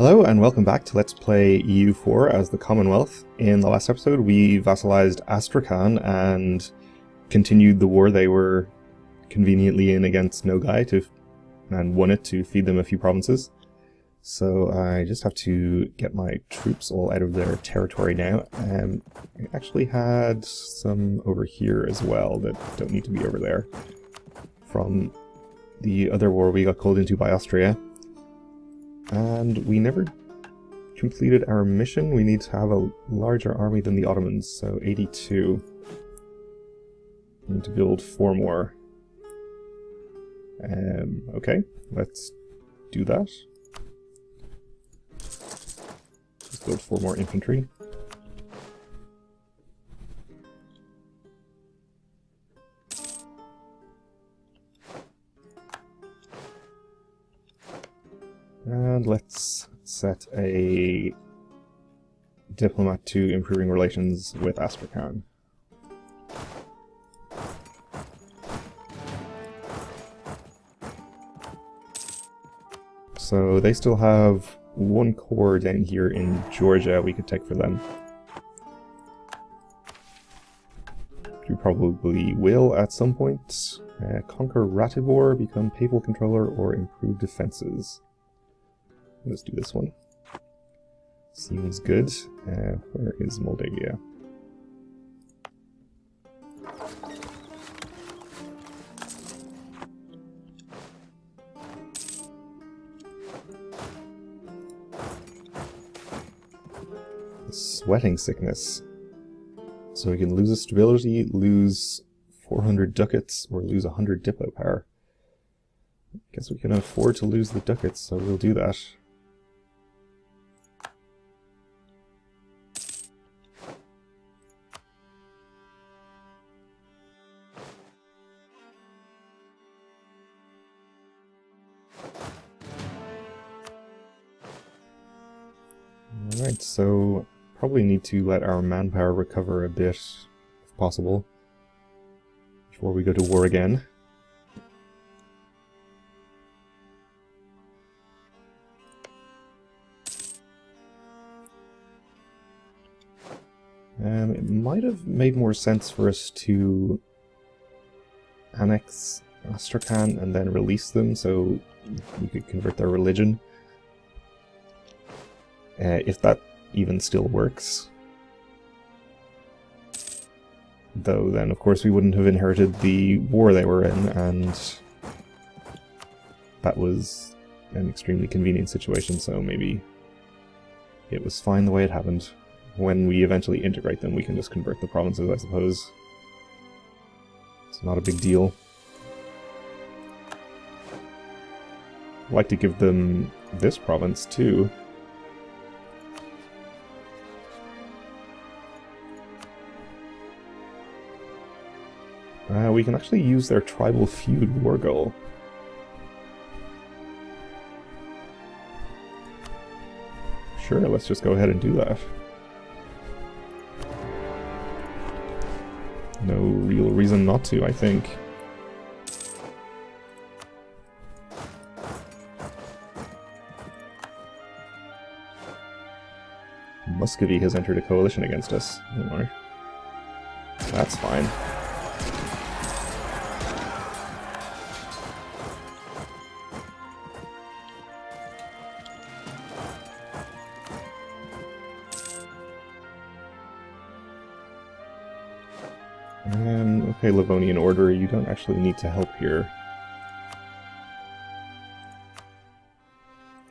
Hello and welcome back to Let's Play EU4 as the Commonwealth. In the last episode we vassalized Astrakhan and continued the war they were conveniently in against Nogai and won it to feed them a few provinces. So I just have to get my troops all out of their territory now. I actually had some over here as well that don't need to be over there. From the other war we got called into by Austria. And we never completed our mission. We need to have a larger army than the Ottomans, so 82. We need to build 4 more. Okay, let's do that. Let's build 4 more infantry. And let's set a diplomat to improving relations with Astrakhan. So they still have 1 corps down here in Georgia we could take for them. We probably will at some point. Conquer Ratibor, become papal controller, or improve defenses. Let's do this one. Seems good. Where is Moldavia? Sweating sickness. So we can lose a stability, lose 400 ducats, or lose 100 diplo power. Guess we can afford to lose the ducats, so we'll do that. Alright, so probably need to let our manpower recover a bit, if possible, before we go to war again. It might have made more sense for us to annex Astrakhan and then release them so we could convert their religion. If that even still works. Though then, of course, we wouldn't have inherited the war they were in, and that was an extremely convenient situation, so maybe it was fine the way it happened. When we eventually integrate them, we can just convert the provinces, I suppose. It's not a big deal. I'd like to give them this province, too. We can actually use their tribal feud war goal. Sure, let's just go ahead and do that. No real reason not to, I think. Muscovy has entered a coalition against us. That's fine. Okay, Livonian Order, you don't actually need to help here.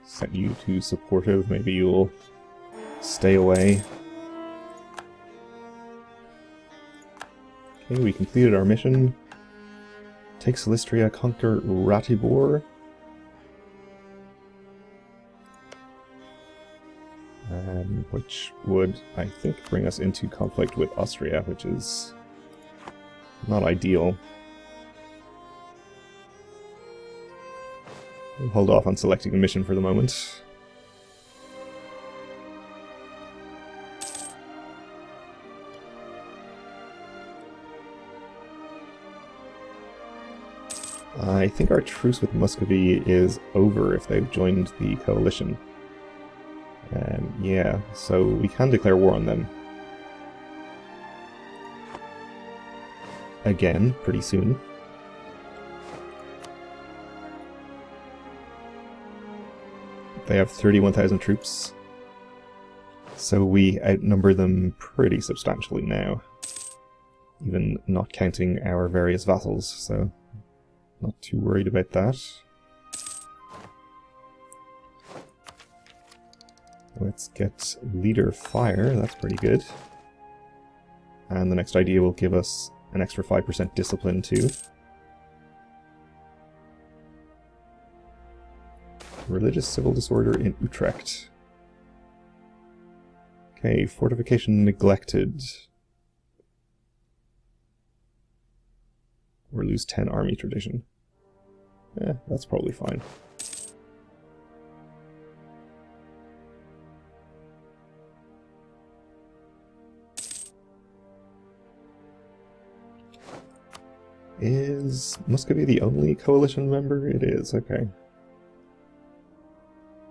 Set you to supportive, maybe you'll stay away. Okay, we completed our mission. Take Silistria, conquer Ratibor. Which would, I think, bring us into conflict with Austria, which is not ideal. We'll hold off on selecting a mission for the moment. I think our truce with Muscovy is over if they've joined the coalition. Yeah, so we can declare war on them. Again, pretty soon. They have 31,000 troops, so we outnumber them pretty substantially now, even not counting our various vassals, so not too worried about that. Let's get Leader Fire, that's pretty good. And the next idea will give us an extra 5% discipline too. Religious civil disorder in Utrecht. Okay, fortification neglected. Or lose 10 army tradition. That's probably fine. Is Muscovy the only coalition member? It is, okay.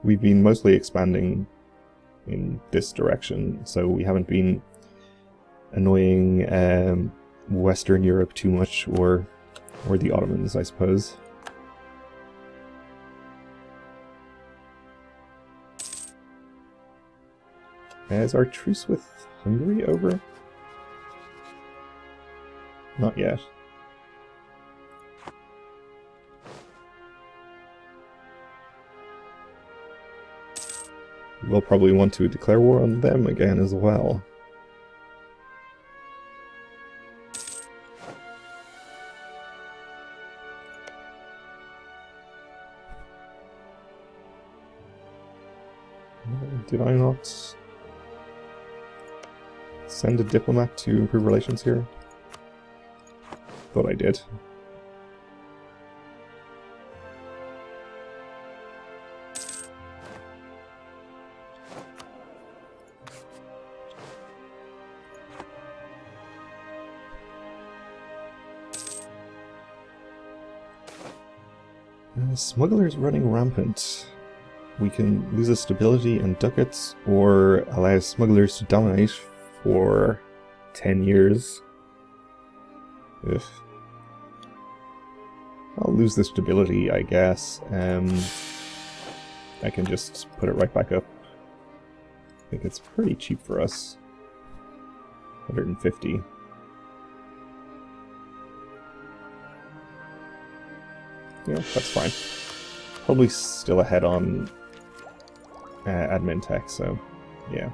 We've been mostly expanding in this direction, so we haven't been annoying Western Europe too much, or the Ottomans, I suppose. Is our truce with Hungary over? Not yet. We'll probably want to declare war on them again as well. Did I not send a diplomat to improve relations here? Thought I did. Smugglers running rampant. We can lose a stability and ducats, or allow smugglers to dominate for 10 years. Ugh. I'll lose the stability, I guess. I can just put it right back up. I think it's pretty cheap for us. 150. Yeah, that's fine. Probably still ahead on admin tech, so yeah.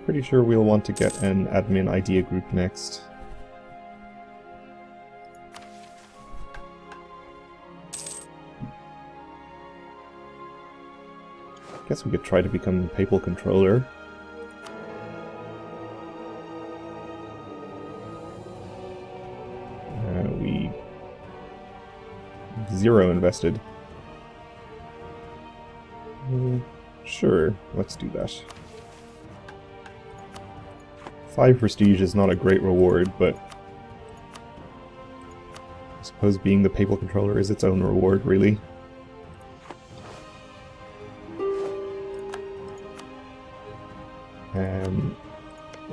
Pretty sure we'll want to get an admin idea group next. Guess we could try to become papal controller. We 0 invested. Sure, let's do that. 5 prestige is not a great reward, but I suppose being the papal controller is its own reward, really.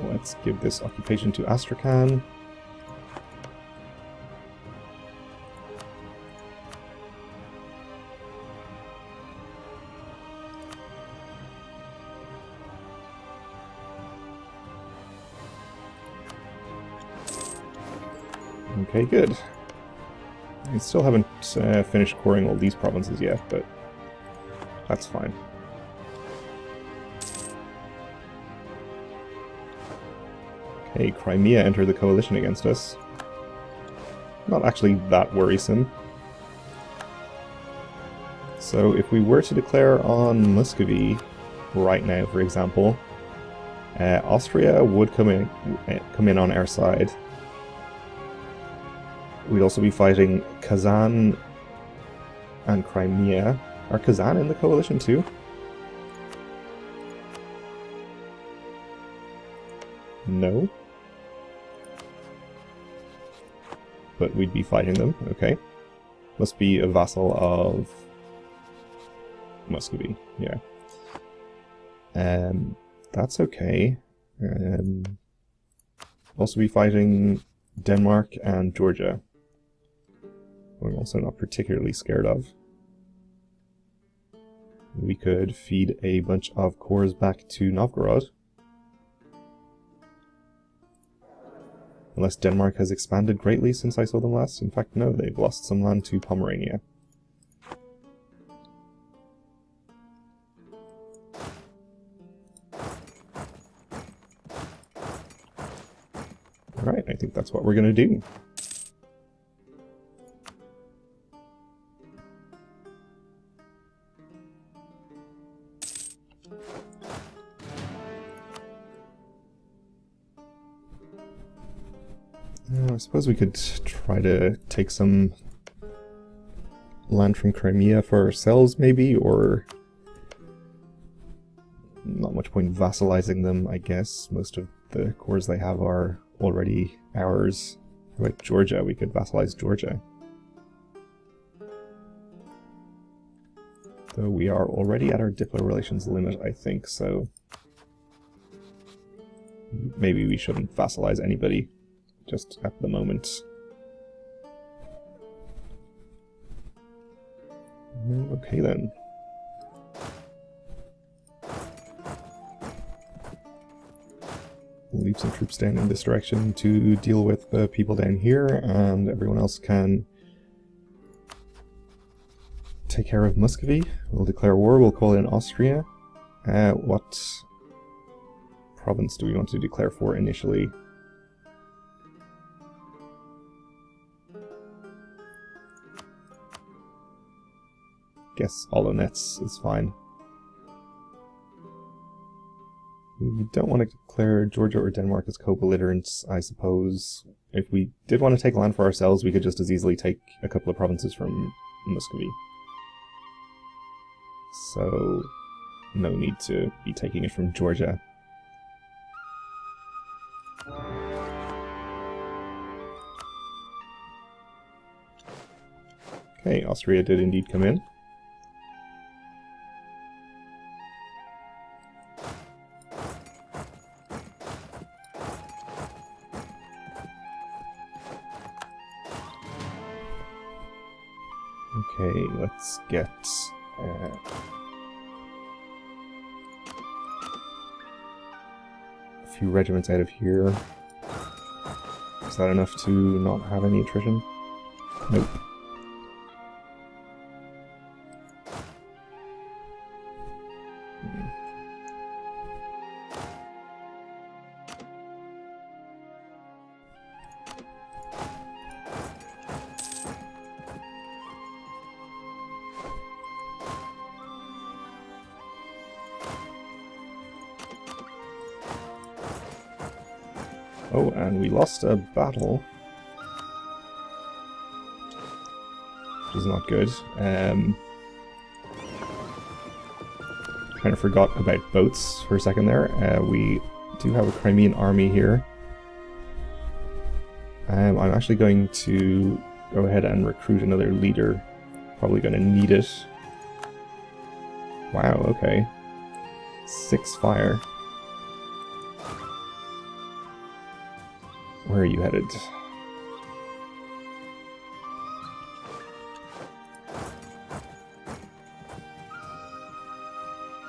Let's give this occupation to Astrakhan. Okay, good. I still haven't finished coring all these provinces yet, but that's fine. Okay, Crimea entered the coalition against us. Not actually that worrisome. So if we were to declare on Muscovy right now, for example, Austria would come in on our side. We'd also be fighting Kazan and Crimea. Are Kazan in the coalition too? No. But we'd be fighting them, okay. Must be a vassal of Muscovy, yeah. That's okay. Also be fighting Denmark and Georgia, who I'm also not particularly scared of. We could feed a bunch of cores back to Novgorod. Unless Denmark has expanded greatly since I saw them last. In fact, no, they've lost some land to Pomerania. Alright, I think that's what we're going to do. I suppose we could try to take some land from Crimea for ourselves, maybe, or not much point vassalizing them, I guess. Most of the cores they have are already ours. Like Georgia, we could vassalize Georgia. Though we are already at our Diplo relations limit, I think, so maybe we shouldn't vassalize anybody just at the moment. Okay then. We'll leave some troops down in this direction to deal with the people down here, and everyone else can take care of Muscovy. We'll declare war, we'll call in Austria. What province do we want to declare for initially? Guess Olonets is fine. We don't want to declare Georgia or Denmark as co-belligerents, I suppose. If we did want to take land for ourselves, we could just as easily take a couple of provinces from Muscovy. So, no need to be taking it from Georgia. Okay, Austria did indeed come in. Okay, let's get a few regiments out of here. Is that enough to not have any attrition? Nope. Oh, and we lost a battle. Which is not good. Kind of forgot about boats for a second there. We do have a Crimean army here. I'm actually going to go ahead and recruit another leader. Probably going to need it. Wow, okay. 6 fire. Where are you headed?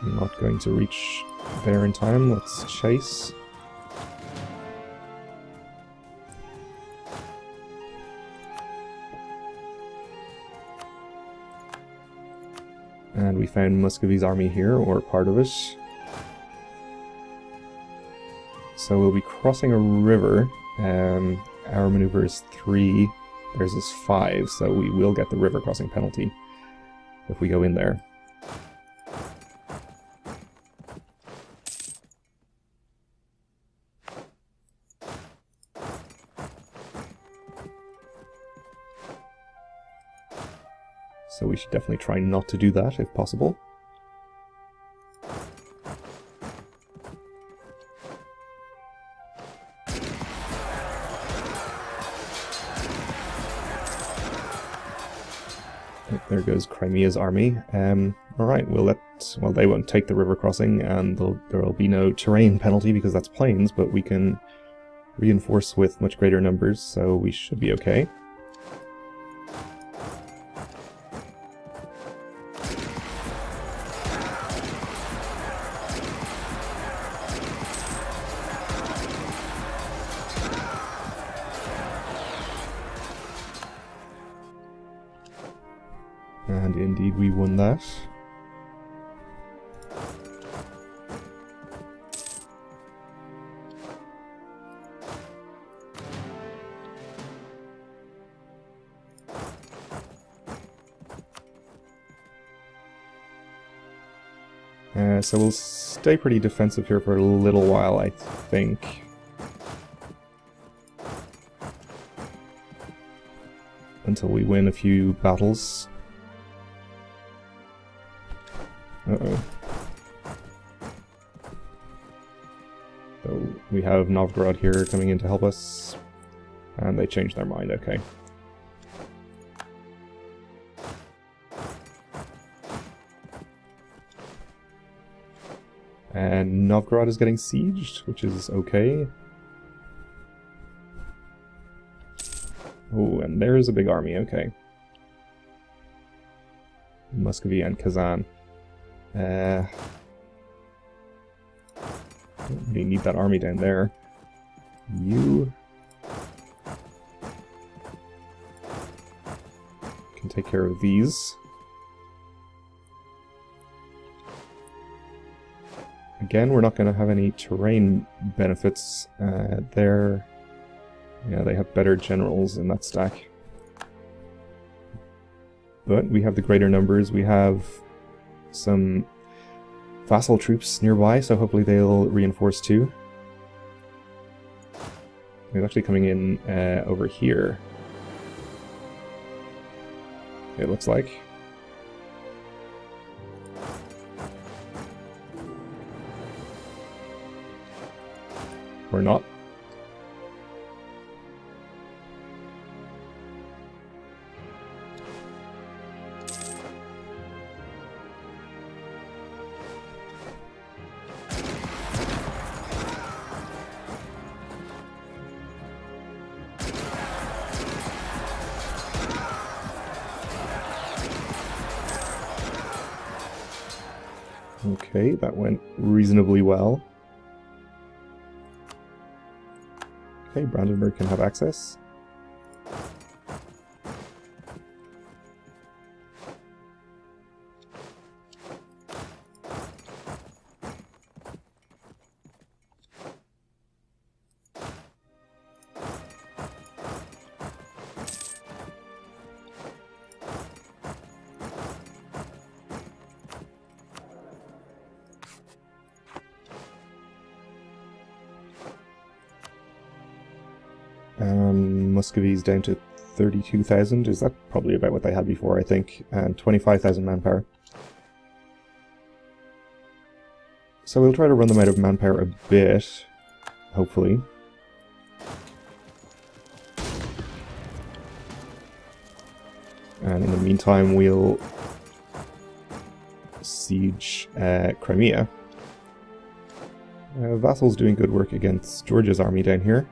I'm not going to reach there in time. Let's chase. And we found Muscovy's army here, or part of it. So we'll be crossing a river. Our maneuver is 3, theirs is 5, so we will get the river crossing penalty if we go in there. So we should definitely try not to do that if possible. They're good. goes Crimea's army. Alright, well, they won't take the river crossing, and there will be no terrain penalty because that's plains, but we can reinforce with much greater numbers, so we should be okay. And indeed we won that. So we'll stay pretty defensive here for a little while, I think. Until we win a few battles. Uh-oh. So we have Novgorod here coming in to help us. And they changed their mind, okay. And Novgorod is getting sieged, which is okay. Oh, and there's a big army, okay. Muscovy and Kazan. Don't really need that army down there. You can take care of these. Again, we're not going to have any terrain benefits there. Yeah, they have better generals in that stack. But we have the greater numbers. We have some vassal troops nearby, so hopefully they'll reinforce too. They're actually coming in over here, it looks like. Or not. Okay, that went reasonably well. Okay, Brandenburg can have access. Muscovy's down to 32,000. Is that probably about what they had before, I think, and 25,000 manpower. So we'll try to run them out of manpower a bit, hopefully. And in the meantime, we'll siege Crimea. Vassal's doing good work against Georgia's army down here.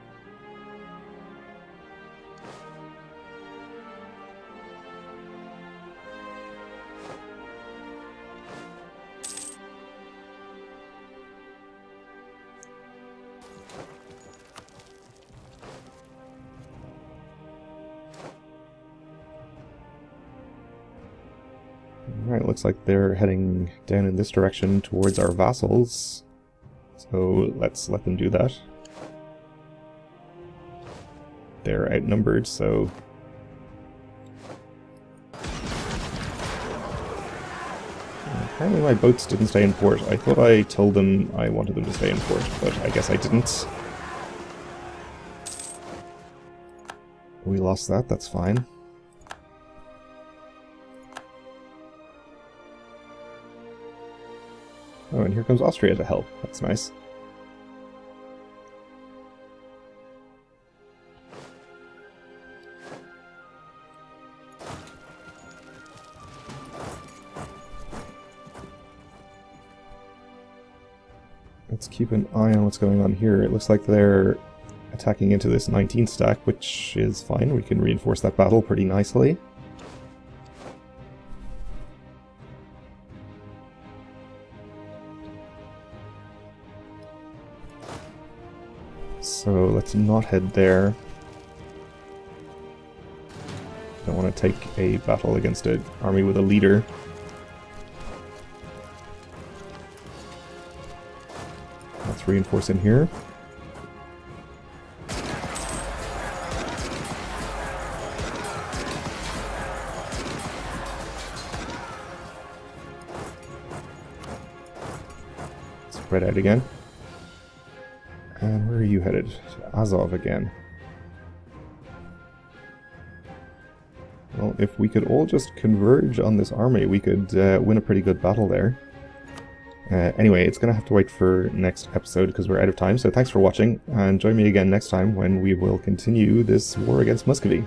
Alright, looks like they're heading down in this direction towards our vassals. So let's let them do that. They're outnumbered, so... Apparently my boats didn't stay in port. I thought I told them I wanted them to stay in port, but I guess I didn't. We lost that, that's fine. Oh, and here comes Austria to help. That's nice. Let's keep an eye on what's going on here. It looks like they're attacking into this 19 stack, which is fine. We can reinforce that battle pretty nicely. So let's not head there. Don't want to take a battle against an army with a leader. Let's reinforce in here. Spread out again. And where are you headed? To Azov again. Well, if we could all just converge on this army, we could win a pretty good battle there. Anyway, it's going to have to wait for next episode because we're out of time, so thanks for watching, and join me again next time when we will continue this war against Muscovy.